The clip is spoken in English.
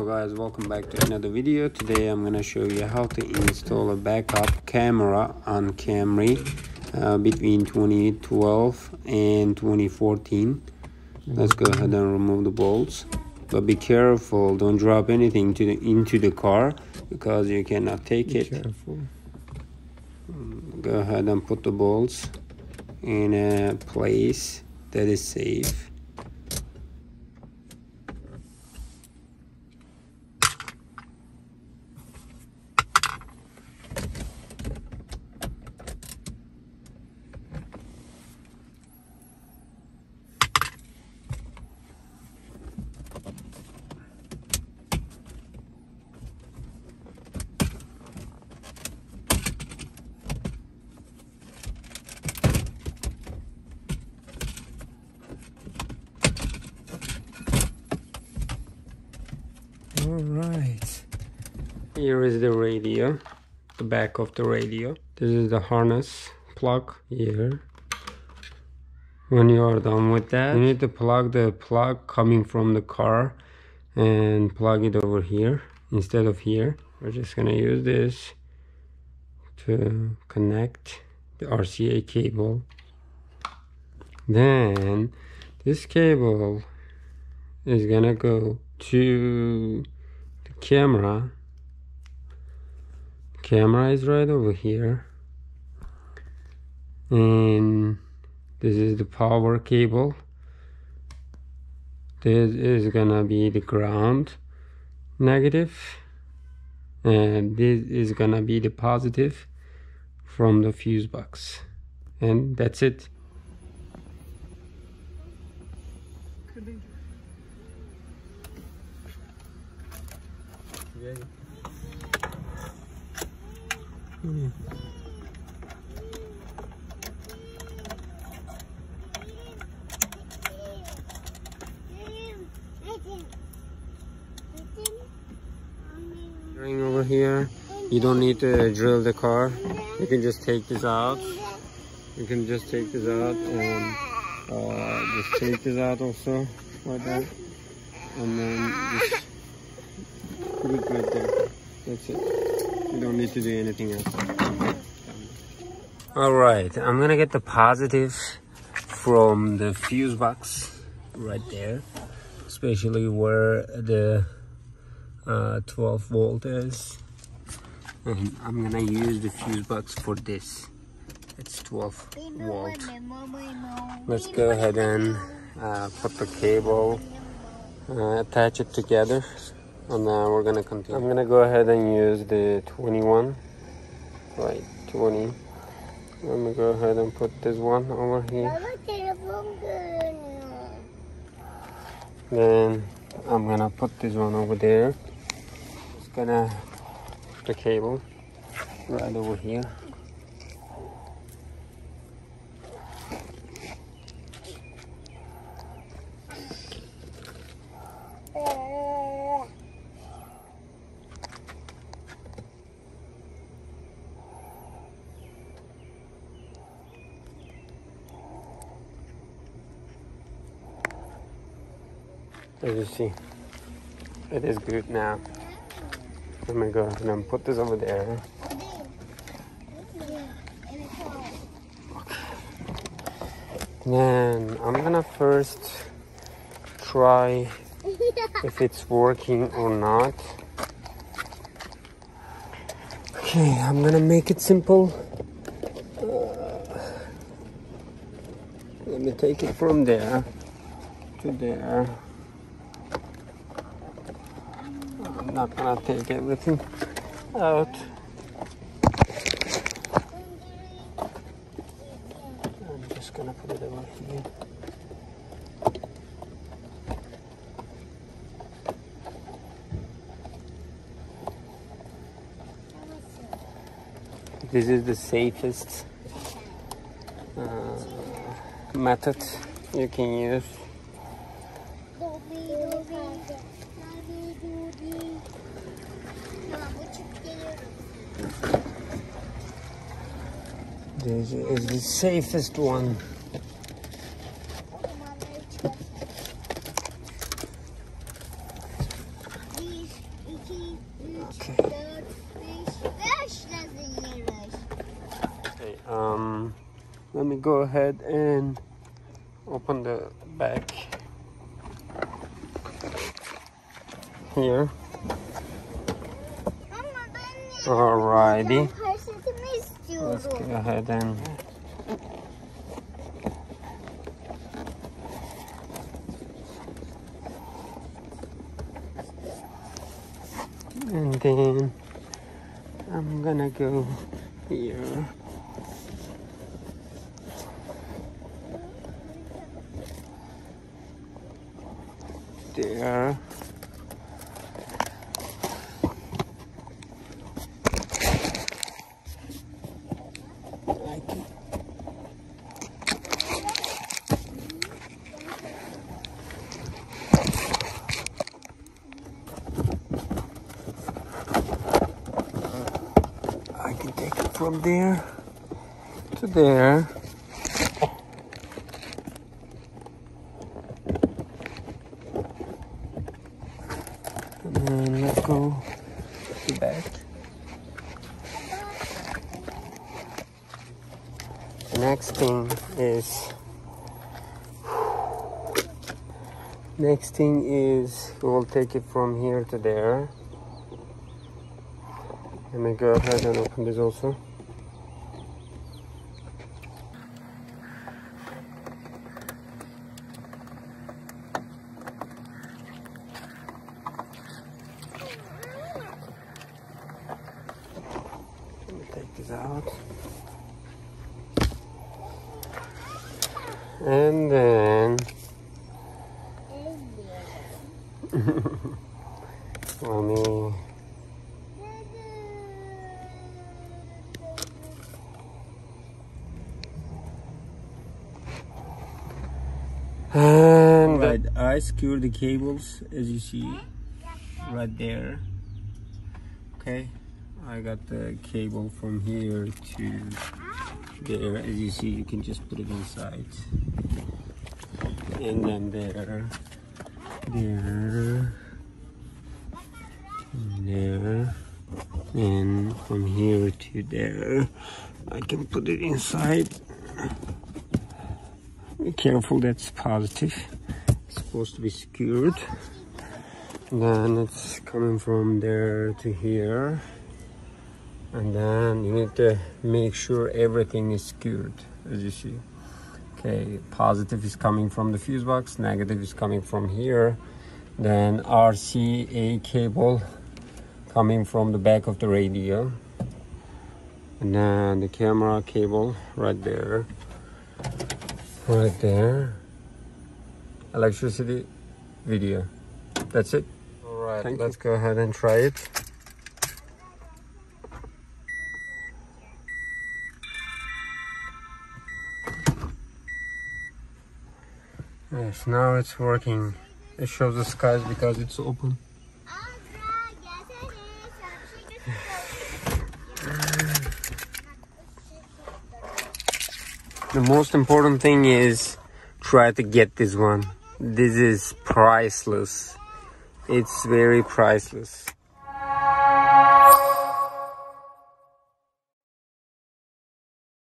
Hello guys, welcome back to another video. Today I'm gonna show you how to install a backup camera on Camry between 2012 and 2014. Let's go ahead and remove the bolts, but be careful, don't drop anything into the car because you cannot take it. Careful. Go ahead and put the bolts in a place that is safe. Alright, here is the radio, the back of the radio. This is the harness plug here. When you are done with that, you need to plug the plug coming from the car and plug it over here instead of here. We're just gonna use this to connect the RCA cable. Then this cable is gonna go to the camera. The camera is right over here, and this is the power cable. This is gonna be the ground negative, and this is gonna be the positive from the fuse box, and that's it. Over here, you don't need to drill the car. You can just take this out. You can just take this out and just take this out also like that, and then just put it right there. That's it. You don't need to do anything else. Alright, I'm gonna get the positive from the fuse box right there, especially where the 12 volt is, and I'm gonna use the fuse box for this. It's 12 volt. Let's go ahead and put the cable, attach it together, and we're gonna continue. I'm gonna go ahead and use the 21, right, 20. Let me go ahead and put this one over here. Then I'm gonna put this one over there. Just gonna put the cable right over here. As you see, it is good now. Let me go ahead and put this over there. Okay. Then I'm gonna first try if it's working or not. Okay, I'm gonna make it simple. Let me take it from there to there. I'm not gonna take everything out. I'm just gonna put it over here. This is the safest method you can use. This is the safest one. let me go ahead and open the back here. Alrighty, let's go ahead and then I'm gonna go here. There. I can take it from there to there. And then let's go to the back. The next thing is we'll take it from here to there. Let me go ahead and open this also. Let me take this out. And then let me and right, I secure the cables as you see right there. Okay, I got the cable from here to there. As you see, you can just put it inside, and then there, and from here to there, I can put it inside. Be careful, that's positive. It's supposed to be secured. Then it's coming from there to here, and then you need to make sure everything is secured, as you see. Okay, positive is coming from the fuse box, negative is coming from here, then RCA cable coming from the back of the radio, and then the camera cable right there, electricity, video. That's it. All right, let's go ahead and try it. Yes, now it's working. It shows the skies because it's open. The most important thing is try to get this one. This is priceless. It's very priceless.